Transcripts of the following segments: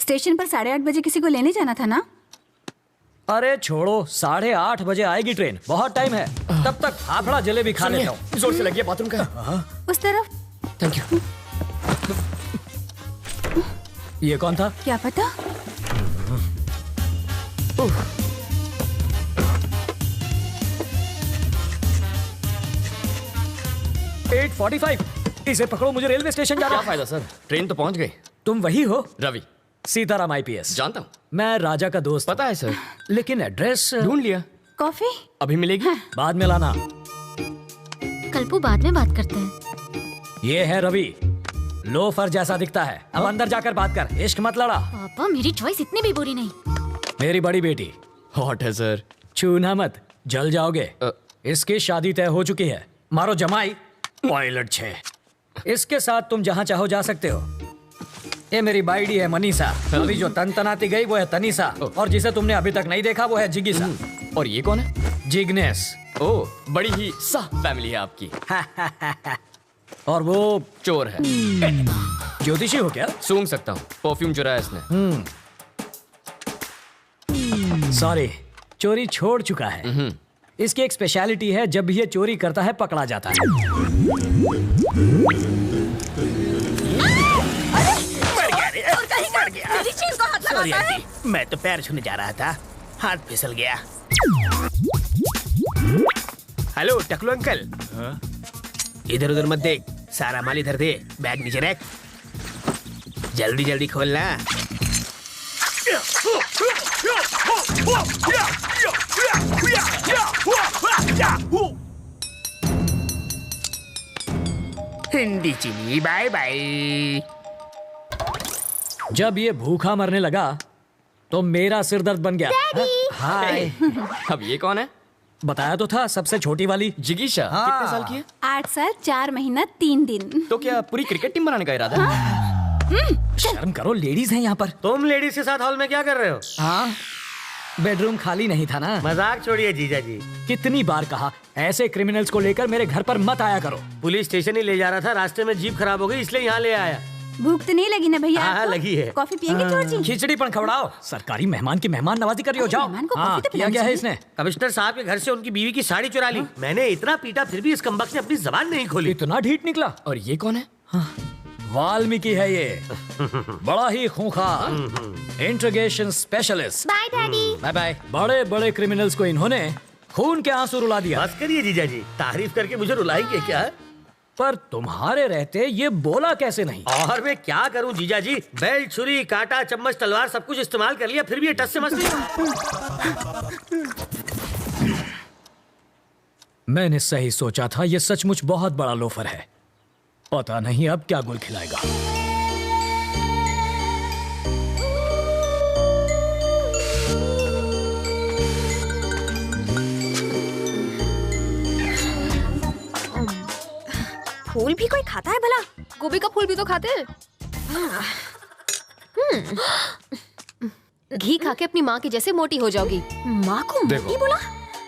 Station पर 8:30 बजे किसी को लेने जाना था ना? अरे छोड़ो, 8:30 बजे आएगी ट्रेन, बहुत टाइम है। तब तक फाफड़ा जलेबी खा लेता हूँ। जोर से लगी है, बाथरूम का। उस तरफ। Thank you. ये कौन था? क्या पता। 8:45। इसे पकड़ो, मुझे रेलवे स्टेशन जाना। क्या फायदा सर, ट्रेन तो पहुंच गई। तुम वही हो? रवि। सीताराम IPS। जानता हूँ। मैं राजा का दोस्त। पता है सर, लेकिन एड्रेस ढूंढ लिया। कॉफी अभी मिलेगी? बाद में लाना। कल्पू, बाद में बात करते हैं। ये है रवि, लोफर जैसा दिखता है। अब अंदर जाकर बात कर, इश्क मत लड़ा। पापा, मेरी चॉइस इतनी भी बुरी नहीं। मेरी बड़ी बेटी। हॉट है सर। छूना मत, जल जाओगे। इसकी शादी तय हो चुकी है। मारो जमाई, टॉयलेट 6। इसके साथ तुम जहाँ चाहो जा सकते हो। ये मेरी बाइडी है मनीषा। अभी जो तनतनाती गई वो है तनीषा, और जिसे तुमने अभी तक नहीं देखा वो है जिगीसा। और ये कौन है? जिग्नेस। ओह, बड़ी ही साफ फैमिली है आपकी। और वो चोर है। ज्योतिषी हो क्या? सूंघ सकता हूँ, परफ्यूम चुराया इसने। सॉरी, चोरी छोड़ चुका है। इसकी एक स्पेशलिटी है, जब भी ये चोरी करता है पकड़ा जाता है। मेरी चीज को हाथ लगाता है। मैं तो पैर छूने जा रहा था, हाथ फिसल गया। हेलो टकलू अंकल। इधर उधर मत देख, सारा माल इधर दे, बैग नीचे रख। जल्दी जल्दी खोलना। हिंदी चीनी बाय बाय। जब ये भूखा मरने लगा तो मेरा सिर दर्द बन गया। हाय। अब ये कौन है? बताया तो था, सबसे छोटी वाली जिगीशा। कितने साल की है? 8 साल 4 महीना 3 दिन। तो क्या पूरी क्रिकेट टीम बनाने का इरादा है? शर्म करो, लेडीज हैं यहाँ पर। तुम लेडीज के साथ हॉल में क्या कर रहे हो? हाँ, बेडरूम खाली नहीं था ना। मजाक छोड़िए जीजा जी। कितनी बार कहा, ऐसे क्रिमिनल्स को लेकर मेरे घर पर मत आया करो। पुलिस स्टेशन ही ले जा रहा था, रास्ते में जीप खराब हो गई इसलिए यहाँ ले आया। भूख तो नहीं लगी ना भैया? हाँ, आपको? लगी है। कॉफी पियेंगे चोर जी? खिचड़ी पण खवड़ाओ। सरकारी मेहमान की मेहमान नवाजी कर रही हो, जाओ। मेहमान को हाँ, कॉफी तो किया पिलानी क्या है चाहिए। इसने? कमिश्नर साहब के घर से उनकी बीवी की साड़ी चुरा ली। मैंने इतना पीटा फिर भी इस कमबख्त ने अपनी जबान नहीं खोली। इतना ढीठ निकला। और ये कौन है? वाल्मीकि है ये, बड़ा ही खूंखार interrogation specialist. Bye daddy. Bye bye. बड़े बड़े क्रिमिनल्स को इन्होंने खून के आंसू रुला दिया। बस करिए जीजा जी, तारीफ करके मुझे रुलाएंगे क्या? पर तुम्हारे रहते ये बोला कैसे नहीं? और मैं क्या करूं जीजा जी, बेल्ट, छुरी, कांटा, चम्मच, तलवार सब कुछ इस्तेमाल कर लिया, फिर भी ये टस से मस नहीं। मैंने सही सोचा था, ये सचमुच बहुत बड़ा लोफर है। पता नहीं अब क्या गुल खिलाएगा। फूल भी कोई खाता है भला? गोभी का फूल भी तो खाते हैं। घी खा के अपनी माँ की जैसे मोटी हो जाओगी। माँ को मोटी बोला?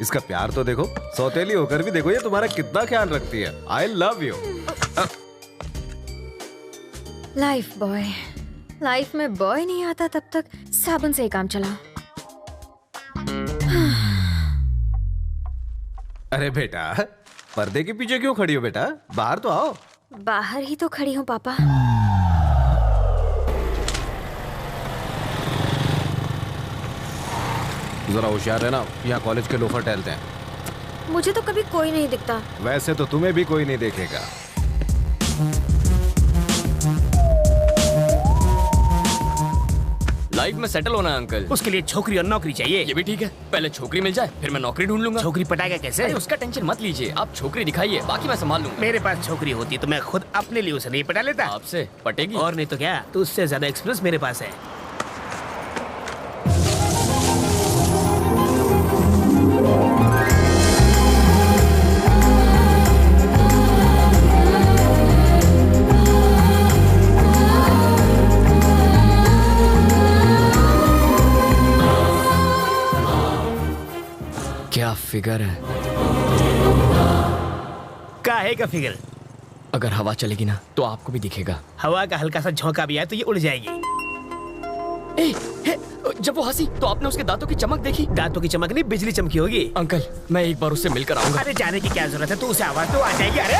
इसका प्यार तो देखो, सौतेली होकर भी देखो ये तुम्हारा कितना ख्याल रखती है। I love you. Life boy. Life में बॉय नहीं आता तब तक साबुन से ही काम चला। अरे बेटा, पर्दे के पीछे क्यों खड़ी हो बेटा? बाहर तो आओ। बाहर ही तो खड़ी हूँ पापा। जरा होशियार है ना, यहाँ कॉलेज के लोफर टहलते हैं। मुझे तो कभी कोई नहीं दिखता। वैसे तो तुम्हें भी कोई नहीं देखेगा। लाइफ में सेटल होना है अंकल। उसके लिए छोकरी और नौकरी चाहिए। ये भी ठीक है, पहले छोकरी मिल जाए फिर मैं नौकरी ढूंढ लूंगा। छोकरी पटाएगा कैसे? अरे उसका टेंशन मत लीजिए, आप छोकरी दिखाइए, बाकी मैं संभाल लूंगा। मेरे पास छोकरी होती तो मैं खुद अपने लिए उसे नहीं पटा लेता। आपसे पटेगी? और नहीं तो क्या, तो उससे ज्यादा एक्सपीरियंस मेरे पास है। क्या फिगर है? काहे का फिगर? अगर हवा चलेगी ना तो आपको भी दिखेगा। हवा का हल्का सा झोंका भी आए तो ये उड़ जाएगी। ए, जब वो हंसी तो आपने उसके दांतों की चमक देखी? दांतों की चमक नहीं, बिजली चमकी होगी। अंकल, मैं एक बार उससे मिलकर आऊंगा। अरे जाने की क्या जरूरत है, तू उसे आवाज तो आ जाएगी। अरे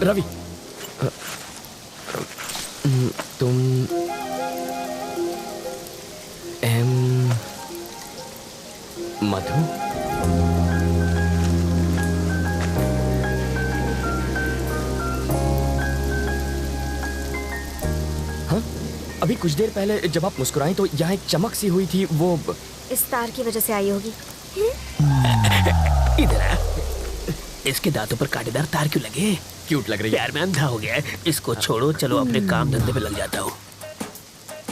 रवि, तुम मधु? हाँ, अभी कुछ देर पहले जब आप मुस्कुराई तो यहाँ एक चमक सी हुई थी, वो इस तार की वजह से आई होगी। इधर आ। इसके दांतों पर कांटेदार तार क्यों लगे? क्यूट लग रही है। यार मैं अंधा हो गया। इसको छोड़ो, चलो अपने काम धंधे पे लग जाता हूँ।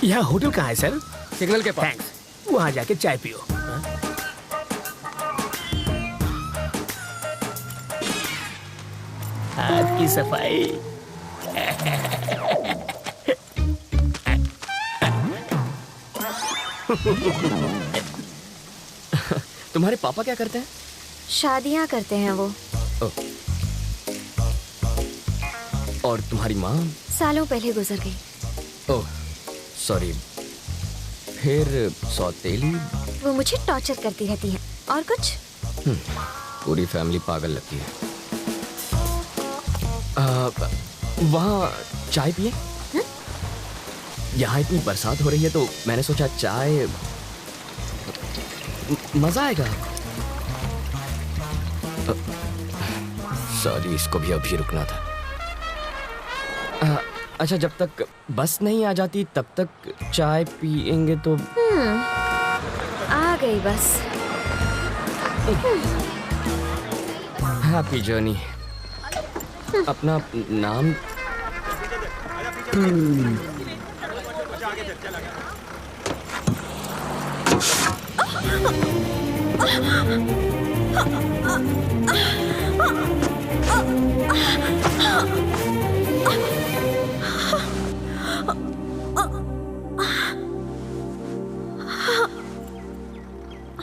यहाँ होटल कहाँ है सर? सिग्नल के पास। थैंक्स। वहाँ जाके चाय पियो। हाथ की सफाई। तुम्हारे पापा क्या करते हैं? शादियाँ करते हैं वो। और तुम्हारी माँ? सालों पहले गुजर गई। ओह, सॉरी। फिर सौतेली? वो मुझे टॉर्चर करती रहती है। और कुछ? पूरी फैमिली पागल लगती है। वहाँ चाय पिए? यहाँ इतनी बरसात हो रही है तो मैंने सोचा चाय मजा आएगा। सॉरी, इसको भी अभी रुकना था। अच्छा, जब तक बस नहीं आ जाती तब तक चाय पिएंगे तो? आ गई बस। Happy journey. अपना नाम?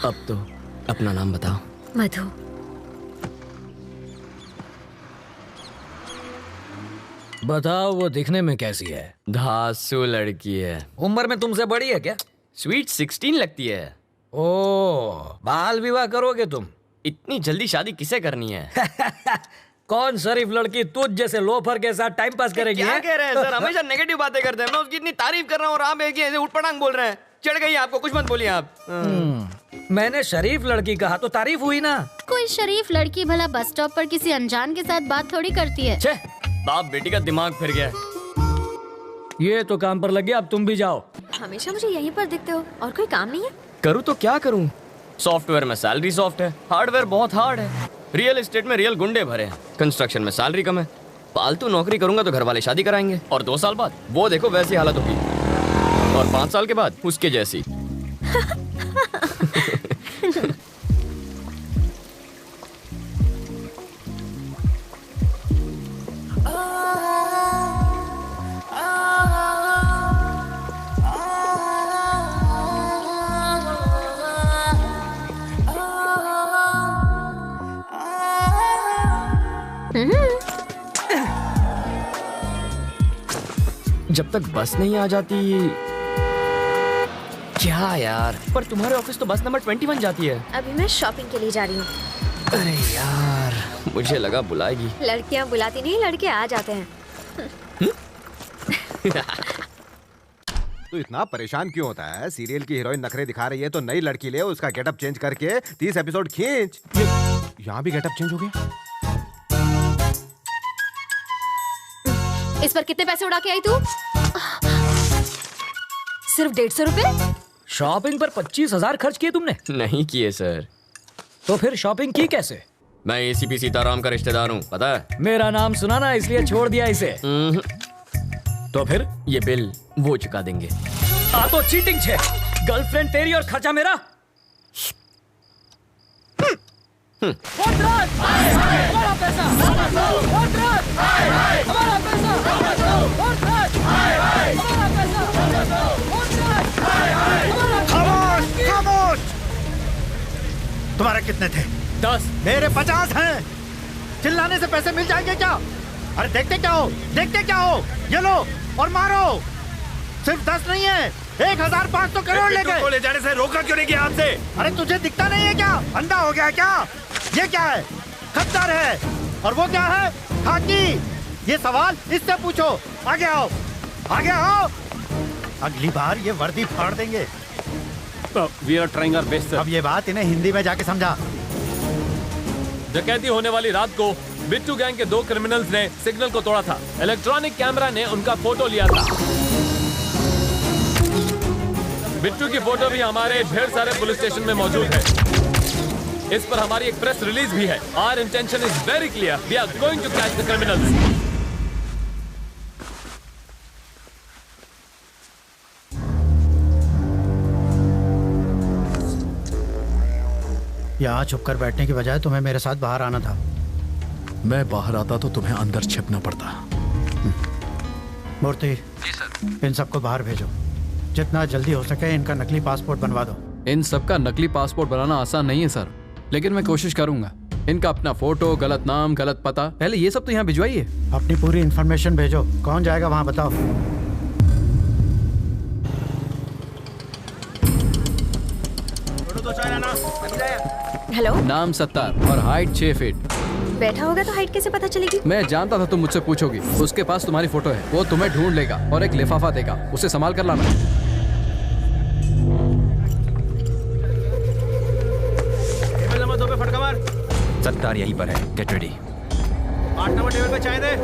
अब तो अपना नाम बताओ। मधु। बताओ, वो दिखने में कैसी है? धांसू लड़की है। उम्र में तुमसे बड़ी है क्या? स्वीट 16 लगती है। ओह, बाल विवाह करोगे तुम? इतनी जल्दी शादी किसे करनी है? कौन शरीफ लड़की तुझ जैसे लोफर के साथ टाइम पास करेगी? क्या कह रहे हैं सर? हमेशा नेगेटिव बातें करते हैं। मैं उसकी इतनी तारीफ कर रहा हूँ और आप एक ही ऐसे उठपटांग बोल रहे हैं। चढ़ गई आपको, कुछ मत बोलिए आप। मैंने शरीफ लड़की कहा तो तारीफ हुई ना। कोई शरीफ लड़की भला बस स्टॉप पर किसी अनजान के साथ बात थोड़ी करती है। छे, बाप बेटी का दिमाग फिर गया। ये तो काम पर लग गया, अब तुम भी जाओ। हमेशा मुझे यहीं पर दिखते हो, और कोई काम नहीं है? करूँ तो क्या करूँ? सॉफ्टवेयर में सैलरी सॉफ्ट है, हार्डवेयर बहुत हार्ड है, रियल एस्टेट में रियल गुंडे भरे हैं, कंस्ट्रक्शन में सैलरी कम है। पालतू नौकरी करूंगा तो घर वाले शादी कराएंगे और 2 साल बाद वो देखो वैसी हालत होगी, और 5 साल के बाद उसके जैसी। जब तक बस नहीं आ जाती। क्या यार, पर तुम्हारे ऑफिस तो बस नंबर 21 जाती है। अभी मैं शॉपिंग के लिए जा रही हूँ। अरे यार, मुझे लगा बुलाएगी। लड़कियाँ बुलाती नहीं, लड़के आ जाते हैं। तू इतना परेशान क्यों होता है? सीरियल की हीरोइन नखरे दिखा रही है तो नई लड़की ले, उसका गेटअप चेंज करके 30 एपिसोड खींच। यहाँ भी गेटअप चेंज हो गया। इस पर कितने पैसे उड़ा के आई तू? सिर्फ 150 रुपए? शॉपिंग पर 25,000 खर्च किए तुमने? नहीं किए सर। तो फिर शॉपिंग की कैसे? मैं एसीपी सीताराम का रिश्तेदार हूँ, पता है? मेरा नाम सुना ना, इसलिए छोड़ दिया इसे। तो फिर ये बिल वो चुका देंगे। आ तो चीटिंग छे। गर्लफ्रेंड तेरी और खर्चा मेरा। हमारा पैसा, खामोश! तुम्हारे कितने थे? 10। मेरे 50 हैं। चिल्लाने से पैसे मिल जाएंगे क्या? अरे देखते क्या हो, देखते क्या हो? ये लो और मारो। सिर्फ 10 नहीं है, 1500 करोड़ ले गए। ले जाने से रोका क्यों नहीं गया आपसे? अरे तुझे दिखता नहीं है क्या? अंधा हो गया है क्या? ये क्या है? खच्चर है। और वो क्या है? खाकी। ये सवाल इससे पूछो। आगे आओ, आगे आओ। अगली बार ये वर्दी फाड़ देंगे। We are trying our best, sir. अब ये बात इन्हें हिंदी में जाके समझा। डकैती होने वाली रात को बिट्टू गैंग के 2 क्रिमिनल्स ने सिग्नल को तोड़ा था। इलेक्ट्रॉनिक कैमरा ने उनका फोटो लिया था। बिट्टू की फोटो भी हमारे ढेर सारे पुलिस स्टेशन में मौजूद है। इस पर हमारी एक प्रेस रिलीज भी है। Our intention is very clear. We are going to catch the criminals. यहाँ छुपकर बैठने की बजाय तुम्हें मेरे साथ बाहर आना था। मैं बाहर आता तो तुम्हें अंदर छिपना पड़ता। मूर्ति, जी सर। इन सबको बाहर भेजो। जितना जल्दी हो सके इनका नकली पासपोर्ट बनवा दो। इन सबका नकली पासपोर्ट बनाना आसान नहीं है सर, लेकिन मैं कोशिश करूंगा। इनका अपना फोटो, गलत नाम, गलत पता, पहले ये सब तो यहाँ भिजवाइए। अपनी पूरी इन्फॉर्मेशन भेजो। कौन जाएगा वहाँ बताओ। हेलो। नाम सत्तार और हाइट 6 फीट। बैठा होगा तो हाइट कैसे पता चलेगी? मैं जानता था तुम मुझसे पूछोगी। उसके पास तुम्हारी फोटो है, वो तुम्हें ढूंढ लेगा और एक लिफाफा देगा, उसे संभाल कर लाना। फटका मार। सत्तार यहीं पर है, गेट रेडी। 8 नंबर टेबल पे चाय दे।